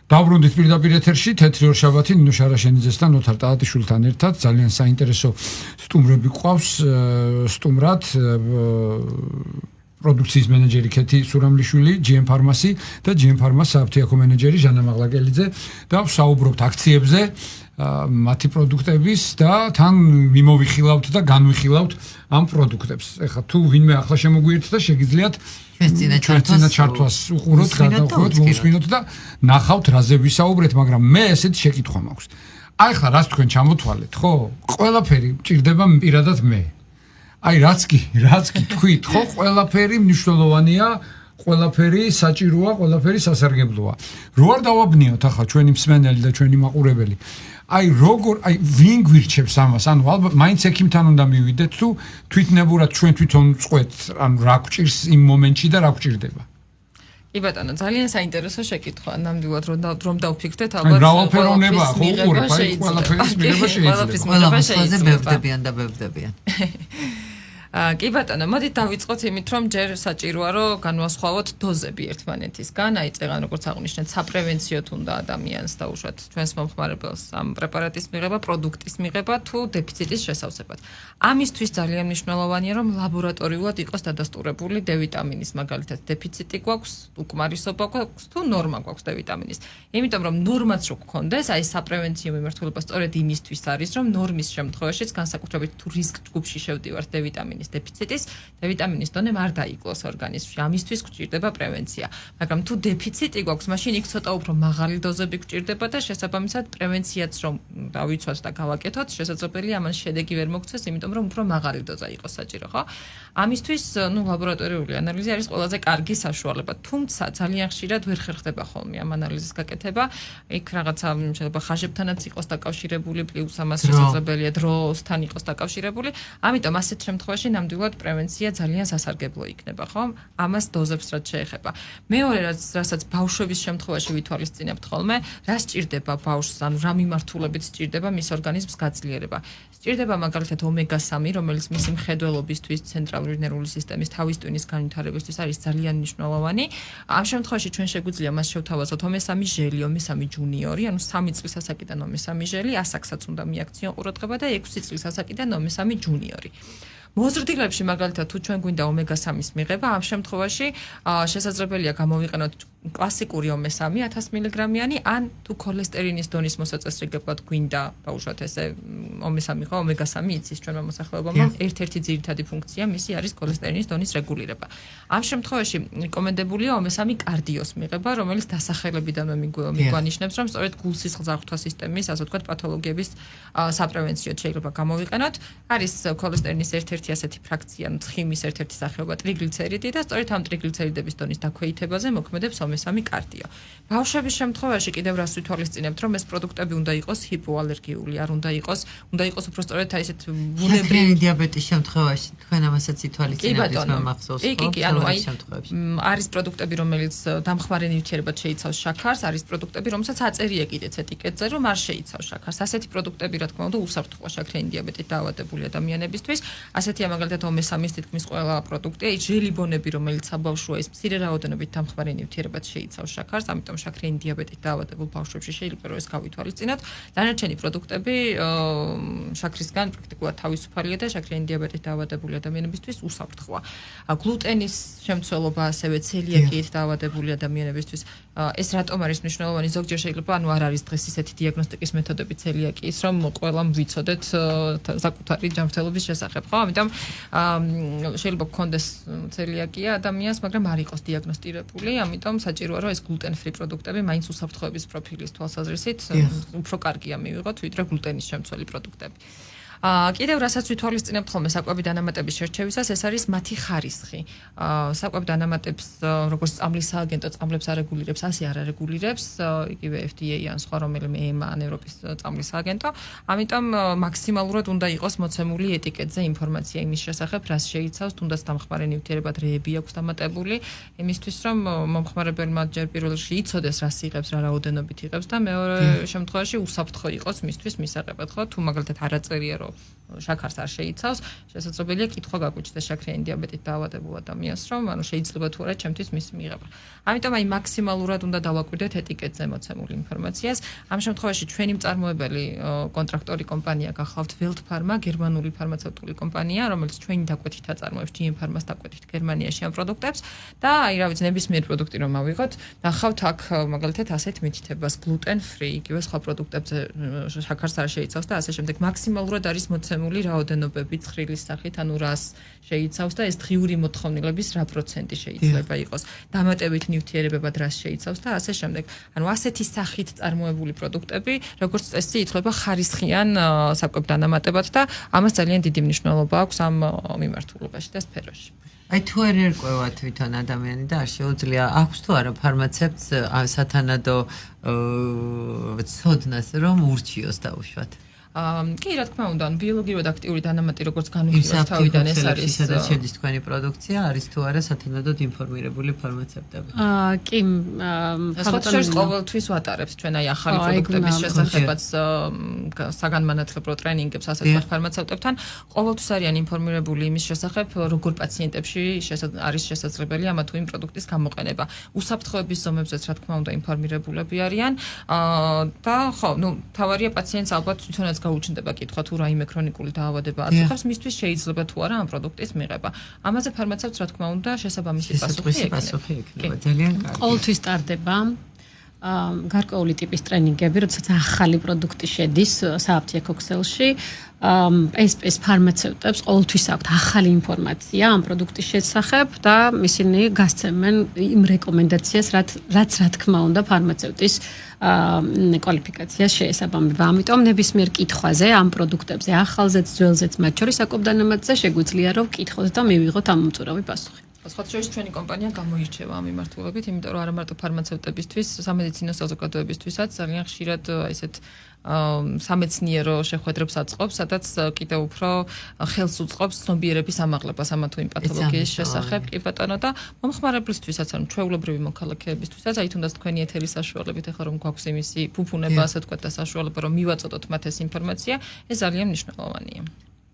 Დავრუნდით პირდაპირ ეთერში თეთრი ორშაბათი ნინო შარაშენიძესთან ოთარ ტაატიშვილთან ერთად ძალიან საინტერესო სტუმრები გვყავს სტუმრად პროდუქციის მენეჯერი ქეთი სურამლიშვილი GM Pharmacy და GM Pharma საფთიაქო მენეჯერი ჟანა მაღლაკელიძე და ვსაუბრობთ აქციებზე მათი პროდუქტების და თან მიმოვიხილავთ და განვიხილავთ ამ პროდუქტებს. ეხლა თუ ვინმე ახლა შემოგვიერთდა და შეგიძლიათ ჩვენ წინა ჩართვას უყუროთ, გადავხვევთ, მოусმინოთ და ნახავთ რაზე ვისაუბრეთ, მაგრამ მე ესეთ შეკითხვა მაქვს. აი ხლა რას თქვენ ჩამოთვალეთ, ხო? ყველაფერი მჭირდება პირადად მე. აი რაც კი თქვით, ხო, ყველაფერი მნიშვნელოვანია, ყველაფერი საჭიროა, ყველაფერი სასარგებლოა. რო არ დავაბნიოთ ახლა ჩვენი მსმენელი და ჩვენი მაყურებელი. აი ვინ გვირჩევს ამას? ანუ ალბათ მაინც ექიმთან უნდა მივიდეთ თუ თვითნებურად ჩვენ თვითონ წყვეთ, ანუ რა გვჭირს იმ მომენტში და რა გვჭირდება. კი ბატონო, ძალიან საინტერესო შეკითხვა. ნამდვილად რომ დავფიქრდეთ, ალბათ მრავალფეროვნება ხო უყურებ, აი ყველაფერის მიღება შეიძლება. ბებდებიან. კი ბატონო, მოდით დავიწყოთ იმით, რომ ჯერ საჭიროა რომ განვასხვაოთ დოზები ერთმანეთისგან, აი წეგან როგორც აღნიშნეთ, საპრევენციოდ უნდა ადამიანს დაუშვათ ჩვენს მომხმარებელს ამ პრეპარატის მიღება, პროდუქტის მიღება თუ დეფიციტის შესავსებად. ამისთვის ძალიან მნიშვნელოვანია, რომ ლაბორატორიულად იყოს დადასტურებული D ვიტამინის მაგალითად დეფიციტი გვაქვს, უკმარისობა გვაქვს თუ ნორმა გვაქვს D ვიტამინის. იმიტომ რომ ნორმაც რო გქონდეს, აი საპრევენციო მიმართულება სწორედ იმისთვის არის, რომ ნორმის შემთხვევაშიც განსაკუთრებით თუ რისკ ჯგუფში შევდივართ D ვიტამინის დეფიციtis D ვიტამინის დონე არ დაიკლოს ორგანიზმში. ამისთვის გვჭირდება პრევენცია. მაგრამ თუ დეფიციტი გვაქვს, მაშინ იქ ცოტა უფრო მაღალი დოზები გვჭირდება და შესაბამისად პრევენციაც რომ დავიცვათ და გავაკეთოთ, შესაძლებელია ამან შედეგი ვერ მოგცეს, იმიტომ რომ უფრო მაღალი დოზა იყოს საჭირო, ხო? ამისთვის, ლაბორატორიული ანალიზი არის ყველაზე კარგი საშუალება. თუმცა ძალიან ხშირად ვერ ხერხდება ხოლმე ამ ანალიზის გაკეთება. იქ რაღაცა შეიძლება ხაჟებთანაც იყოს დაკავშირებული, პლუს ამას შესაძლებელია დროსთან იყოს დაკავშირებული. ამიტომ ასეთ შემთხვევაში ნამდვილად პრევენცია ძალიან სასარგებლო იქნება, ხო? ამას დოზებს რაც შეეხება. მეორე რასაც ბავშვების შემთხვევაში ვითვალისწინებთ ხოლმე, რა სჭირდება ბავშვს, ანუ რა მიმართულებით სჭირდება მის ორგანიზმს გაძლიერება. სჭირდება მაგალითად ომეგა-3, რომელიც მისი მხედველობისთვის, ცენტრალური ნერვული სისტემის თავის ტვინის განვითარებისთვის არის ძალიან მნიშვნელოვანი. ამ შემთხვევაში ჩვენ შეგვიძლია მას შევთავაზოთ ომე-3 ჟელი, ომე-3 ჯუნიორი, ანუ 3 წლის ასაკიდან ომე-3 ჟელი, ასაკსაც უნდა მიაქციონ ყურადღება და 6 წლის ასაკიდან ომე-3 ჯუნიორი. მოზრდილებში მაგალითად თუ ჩვენ გვინდა ომეგა-3-ის მიღება, ამ შემთხვევაში შესაძლებელია გამოვიყენოთ კლასიკური ომე-3 1000 მგ-იანი, ან თუ ქოლესტერინის დონის მოსაწესრიგებლად გვინდა ბავშვად ესე ომე-3 ხო, ომეგა-3 იცის ჩვენმა მოსახლეობამ, ერთ-ერთი ძირითადი ფუნქცია მისი არის ქოლესტერინის დონის რეგულირება. ამ შემთხვევაში რეკომენდებულია ომე-3 კარდიოს მიღება, რომელიც დასახელებიდანვე მიგვანიშნებს, რომ სწორედ გულ-სისხლძარღვთა სისტემის, ასე ვთქვათ, პათოლოგიების საპრევენციოდ შეიძლება გამოვიყენოთ. არის ქოლესტერინის ერთ-ერთი ასეთი ფრაქცია, ცხიმის ერთ-ერთი სახეობა ტრიგლიცერიდი და სწორედ ამ ტრიგლიცერიდების დონის დაქვეითებაზე მოქმედებს ომე-3 კარდიო. ბავშვების შემთხვევაში კიდევ რას ვითვალისწინებთ, რომ ეს პროდუქტები უნდა იყოს ჰიპოალერგიული, არ უნდა იყოს უფრო სწორედ აი ესეთ ბუნებრივი დიაბეტის შემთხვევაში თქვენ ამასაც ვითვალისწინებთ მახსოვს. კი, ანუ აი არის პროდუქტები, რომელიც დამხმარე ნივთიერებად შეიცავს შაქარს, არის პროდუქტები, რომელსაც აწერია კიდეც ეტიკეტზე, რომ არ შეიცავს შაქარს. ასეთი პროდუქტები, რა თქმა უნდა, უსაფრთხოა შაქრიანი დიაბეტით დაავადებული ადამიანებისთვის. ასეთია მაგალითად ომე-3-ის თითქმის ყველა პროდუქტი, აი ჟელიბონები, რომელიც საბავშვოა, ის მცირე რაოდენობით დამხმარე ნივთიერებად შეიცავს შაქარს, ამიტომ შაქრიანი დიაბეტით დაავადებულ ბავშვებში შეიძლება რომ ეს გავითვალისწინოთ. დანარჩენი პროდუქტები შაქრისგან პრაქტიკულად თავისუფალია და შაქრიანი დიაბეტით დაავადებული ადამიანებისთვის უსაფრთხოა. გლუტენის შემცველობა, ასევე ცელიაკიით დაავადებული ადამიანებისთვის ეს რატომ არის მნიშვნელოვანი? ზოგჯერ შეიძლება ანუ არ არის დღეს ისეთი დიაგნოსტიკის მეთოდები ცელიაკიის, რომ ყველამ ვიცოდეთ საკუთარი ჯანმრთელობის შესახებ, ხო? ამიტომ შეიძლება გქონდეს ცელიაკია ადამიანს, მაგრამ არ იყოს დიაგნოსტირებული, ამიტომ საჭიროა რომ ეს გლუტენ-ფრი პროდუქტები მაინც უსაფრთხოების პროფილის თვალსაზრისით უფრო კარგია მივიღოთ, ვიდრე გლუტენის შემცველი პროდუქტები. კიდევ რასაც ვითვალისწინებთ ხოლმე საკვები დანამატების შერჩევისას, ეს არის მათი ხარისხი. საკვები დანამატებს როგორც წამლის სააგენტო წამლებს არეგულირებს, ასე არ არეგულირებს, იგივე FDA ან სხვა რომელიმე EMA ან ევროპის წამლის სააგენტო. ამიტომ მაქსიმალურად უნდა იყოს მოცემული ეტიკეტზე ინფორმაცია იმის შესახებ, რას შეიცავს, თუნდაც დამხმარე ნივთიერებად რეები აქვს დამატებული, იმისთვის რომ მომხმარებელმა ჯერ პირველ რიგში იცოდეს, რას იღებს, რა რაოდენობით იღებს და მეორე შემთხვევაში უსაფრთხო იყოს მისთვის მისაღებად, ხო? თუ მაგალითად არ აწერია რომ შაქარს არ შეიცავს, შესაძლებელია კითხვა გაგვიჩნდეს შაქრიანი დიაბეტით დაავადებულ ადამიანს, რომ ანუ შეიძლება თუ არა ჩემთვის მის მიღება. ამიტომ აი მაქსიმალურად უნდა დავაკვირდეთ ეტიკეტზე მოცემულ ინფორმაციას. ამ შემთხვევაში ჩვენი მწარმოებელი კონტრაქტორი კომპანია გახლავთ Welt Pharma, გერმანული ფარმაცევტული კომპანია, რომელიც ჩვენი დაკვეთით აწარმოებს GM Pharma-ს დაკვეთით გერმანიაში ამ პროდუქტებს და აი რა ვიცი ნებისმიერ პროდუქტი რომ ავიღოთ, ნახავთ აქ მაგალითად ასეთ მითითებას gluten free, იგივე სხვა პროდუქტებზე შაქარს არ შეიცავს და ასე შემდეგ. მაქსიმალურად არის მოცემული რაოდენობები ცხრილის სახით, ანუ რას შეიცავს და ეს დღიური მოთხოვნილების რა პროცენტი შეიძლება იყოს. დამატებით ნივთიერებებად რას შეიცავს და ასე შემდეგ. ანუ ასეთი სახით წარმოებული პროდუქტები, როგორც წესი, ითვლება ხარისხიან საკვებ დანამატებად და ამას ძალიან დიდი მნიშვნელობა აქვს ამ მიმართულებაში და სფეროში. აი თუ არ ერკვევა თვითონ ადამიანი და არ შეუძლია აქვს თუ არა ფარმაცევტს სათანადო ცოდნას რომ ურჩიოს დაუშვათ. კი, რა თქმა უნდა, ბიოლოგიურად აქტიური დანამატი როგორც განვიხილეთ თავიდან ეს არის სადაც შედის თქვენი პროდუქცია, არის თუ არა სათანადოდ ინფორმირებული ფარმაცევტები. კი, სხვადასხვა ყოველთვის ვატარებთ ჩვენ აი ახალი პროდუქტების შესახებაც საგანმანათლებლო ტრენინგებს ასეთ ფარმაცევტებთან, ყოველთვის არიან ინფორმირებული იმის შესახებ, როგორ პაციენტებში არის შესაძლებელი ამა თუ იმ პროდუქტის გამოყენება. უსაფრთხოების ზომებზეც რა თქმა უნდა ინფორმირებულები არიან და ხო, ნუ თავარია პაციენტს ალბათ თვითონაც გაუჩნდება კითხვა თუ რაიმე ქრონიკული დაავადება აწუხებს, მისთვის შეიძლება თუ არა ამ პროდუქტის მიღება. ამაზე ფარმაცევტს რა თქმა უნდა შესაბამისი პასუხი ექნება. ძალიან კარგი. ყოველთვის ტარდება გარკვეული ტიპის ტრენინგები, როდესაც ახალი პროდუქტი შედის სააფთიაქო ქსელში. ეს ფარმაცევტებს ყოველთვის აქვთ ახალი ინფორმაცია ამ პროდუქტის შესახებ და ისინი გასცემენ იმ რეკომენდაციას, რაც რა თქმა უნდა ფარმაცევტის კვალიფიკაციას შეესაბამება. ამიტომ ნებისმიერ კითხვაზე ამ პროდუქტებზე, ახალზეც, ძველზეც, მათ შორის საკვებ დანამატზე შეგვიძლია რომ ვკითხოთ და მივიღოთ ამ უწურავი პასუხი. სხვათა შორის ჩვენი კომპანია გამოირჩევა ამ მიმართულებით, იმიტომ რომ არა მარტო ფარმაცევტებისთვის, სამედიცინო საზოგადოებისთვისაც ძალიან ხშირად ესეთ სამეცნიერო შეხვედრებს აწყობს, სადაც კიდევ უფრო ხელს უწყობს ცნობიერების ამაღლებას ამა თუ იმ პათოლოგიის შესახებ, კი ბატონო და მომხმარებლისთვისაც, ანუ ჩვეულებრივი მოქალაქეებისთვისაც, აი თუნდაც თქვენი ეთერის საშუალებით, ეხლა რომ გვაქვს იმისი ფუფუნება, ასე ვთქვათ და საშუალება, რომ მივაწოდოთ მათ ეს ინფორმაცია, ეს ძალიან მნიშვნელოვანია.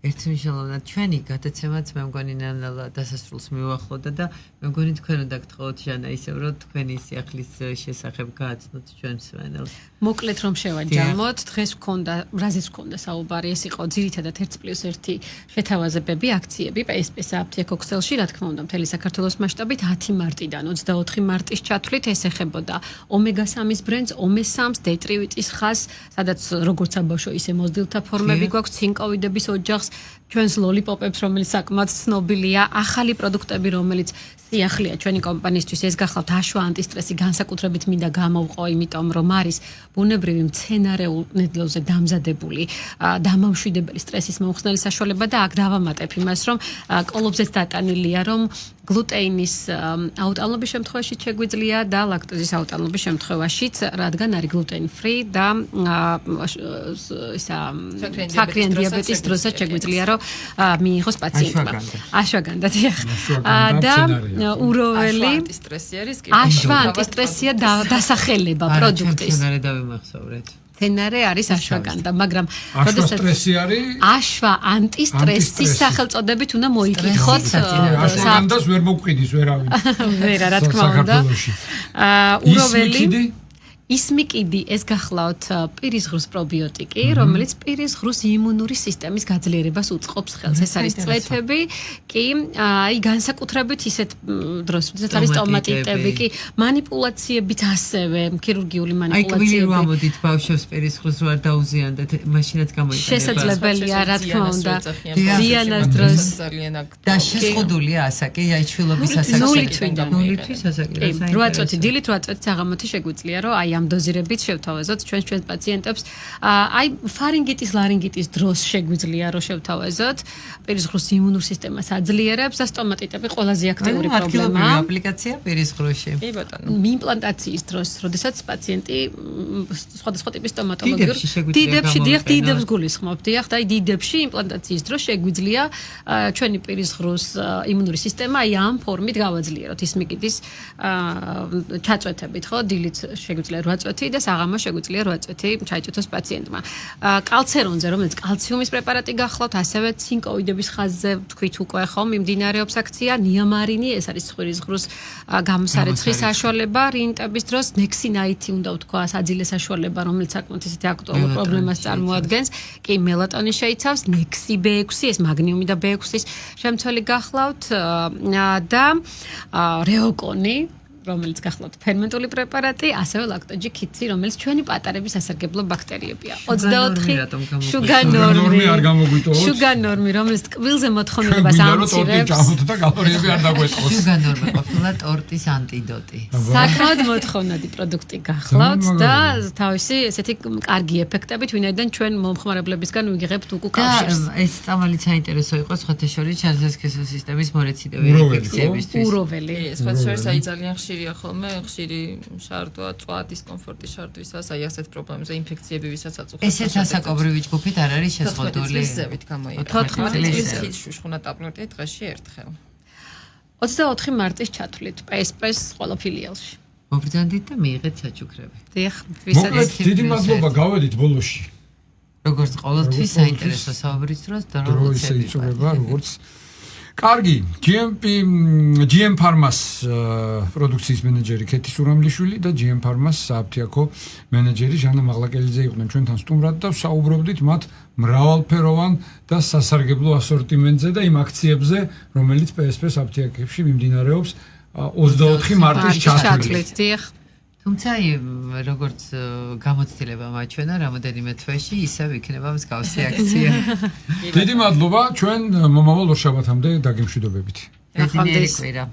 ერთმნიშვნელოვნად ჩვენი გადაცემაც მე მგონი ნანალა დასასრულს მივახლოვდა და მე მგონი თქვენ უნდა გთხოვოთ ჟანა ისევ რომ თქვენი სიახლის შესახებ გააცნოთ ჩვენ მსმენელს. მოკლედ რომ შევაჯამოთ, დღეს ვქონდა, რაზეც ვქონდა საუბარი, ეს იყო ძირითადად 1+1 შეთავაზებები, აქციები PSP სააფთიაქო ქსელში, რა თქმა უნდა, მთელი საქართველოს მასშტაბით 10 მარტიდან 24 მარტის ჩათვლით ეს ეხებოდა ომეგა-3-ის ბრენდს, ომე-3-ს, დეტრივიტის ხაზს, სადაც როგორც საბავშვო ისე მოზრდილთა ფორმები გვაქვს, ცინკოვიდების ოჯახს, ჩვენს ლოლიპოპებს, რომელიც საკმაოდ ცნობილია, ახალი პროდუქტები, რომელიც სიახლეა ჩვენი კომპანიისთვის, ეს გახლავთ აშვა ანტისტრესი, განსაკუთრებით მინდა გამოვყო, იმიტომ რომ არის ბუნებრივი მცენარეულ ნედლეულზე დამზადებული დამამშვიდებელი სტრესის მომხსნელი საშუალება და აქ დავამატებ იმას, რომ კოლობზეც დატანილია, რომ გლუტეინის აუტანლობის შემთხვევაში შეგვიძლია და ლაქტოზის აუტანლობის შემთხვევაშიც, რადგან არის gluten free და შაქრიანი დიაბეტის დროსაც შეგვიძლია რომ მიიღოს პაციენტმა. აშვაგანდა დიახ. და უროველი აშვა ანტისტრესია დასახელება პროდუქტის. მცენარე დავიმახსოვრეთ. მცენარე არის აშვაგანდა, მაგრამ როდესაც აშვა ანტისტრესის სახელწოდებით უნდა მოიკითხოთ. აშვაგანდას ვერ მოგყიდის ვერავინ. ვერა, რა თქმა უნდა. უროველი ისმიკიდი ეს გახლავთ პირის ღრუს პრობიოტიკი, რომელიც პირის ღრუს იმუნური სისტემის გაძლიერებას უწყობს ხელს. ეს არის წვეთები, კი, აი განსაკუთრებით ისეთ დროს, როდესაც არის ტომატიტები, კი, მანიპულაციებიც ასევე, ქირურგიული მანიპულაციები. აი, კვირი ამოდით ბავშვებს პირის ღრუს რო არ დაუზიანდეთ, მაშინაც გამოიყენება. შესაძლებელია, რა თქმა უნდა. ზიანას დროს და შეზღუდულია ასაკი, აი ჩვილობის ასაკი. 0-თვის ასაკი. 8 წუთი, დილით 8 წუთი საღამოთი შეგვიძლია, რომ აი ამ დოზირებით შევთავაზოთ ჩვენს პაციენტებს. აი ფარინგიტის, ლარინგიტის დროს შეგვიძლია რომ შევთავაზოთ. პირის ღრუს იმუნურ სისტემას აძლიერებს და სტომატიტები ყველაზე აქტიური პრობლემაა. აპლიკაცია პირის ღრუში. კი ბატონო. იმპლანტაციის დროს, როდესაც პაციენტი სხვადასხვა ტიპის სტომატოლოგიურ დიდებს გულისხმობ. დიახ, და აი დიდებში იმპლანტაციის დროს შეგვიძლია ჩვენი პირის ღრუს იმუნური სისტემა აი ამ ფორმით გავაძლიეროთ. ისმიკიდის ჩაწვეთებით, ხო, დილით შეგვიძლია 8 წუთი და საღამოს შეგვიძლია 8 წუთი ჩაიჭუთოს პაციენტმა. კალცერონზე, რომელიც კალციუმის პრეპარატი გახლავთ, ასევე ცინკოიდების ხაზზე თქვით უკვე ხომ მიმდინარეობს აქცია, ნიამარინი, ეს არის ცხვირის ღრუს გამოსარეცხვის საშუალება, რინტების დროს ნექსინაითი უნდა ვთქვა, საძილე საშუალება, რომელიც საკმაოდ ისეთი აქტუალურ პრობლემას წარმოადგენს. კი, მელატონი შეიცავს, ნექსი B6, ეს მაგნიუმი და B6-ის შემცველი გახლავთ და რეოკონი, რომელიც გახლავთ ფერმენტული პრეპარატი, ასევე ლაქტოჯი ქიცი, რომელიც ჩვენი პატარების სასარგებლო ბაქტერიებია. 24 შუგა ნორმი არ გამოგვიტოვოთ. შუგა ნორმი, რომელიც ტკბილზე მოთხოვნილებას ამცირებს. და კალორიები არ დაგვეწყოს. შუგა ნორმი ყოფილა ტორტის ანტიდოტი. საკმაოდ მოთხოვნადი პროდუქტი გახლავთ და თავისი ესეთი კარგი ეფექტებით, ვინაიდან ჩვენ მომხმარებლებისგან ვიღებთ უკავშირს. და ეს წამალიც საინტერესო იყო სხვათა შორის ჩანსასქესო სისტემის მორეციდები ინფექციებისთვის. უროველი. სხვათა შორის აი ძალიან ხშირია ხოლმე, ხშირი შარდვა, წვა, დისკომფორტი შარდვისას, აი ასეთ პრობლემებზე ინფექციები ვისაც აწუხებს. ესეც ასაკობრივი ჯგუფით არ არის შეზღუდული. 14 წლით გამოიყენა. 14 წლის წლით. შუშხუნა ტაბლეტი დღეში ერთხელ. 24 მარტის ჩათვლით PSP-ს ყველა ფილიალში. მობრძანდით და მიიღეთ საჩუქრები. დიახ, მოკლედ, ვისაც დიდი მადლობა, გავედით ბოლოში. როგორც ყოველთვის საინტერესო საუბრის დროს დრო ისე იწურება, როგორც კარგი, GM Pharma-ს პროდუქციის მენეჯერი ქეთი სურამლიშვილი და GM Pharma-ს საფთიაქო მენეჯერი ჟანა მაღლაკელიძე იყვნენ ჩვენთან სტუმრად და საუბრობდით მათ მრავალფეროვან და სასარგებლო ასორტიმენტზე და იმ აქციებზე, რომელიც PSP საფთიაქებში მიმდინარეობს 24 მარტის ჩათვლით. დიახ. თუმცა როგორც გამოცდილება მაჩვენა რამოდენიმე თვეში ისევ იქნება მსგავსი აქცია. დიდი მადლობა, ჩვენ მომავალ ორშაბათამდე დაგემშვიდობებით. ბედნიერი კვირა.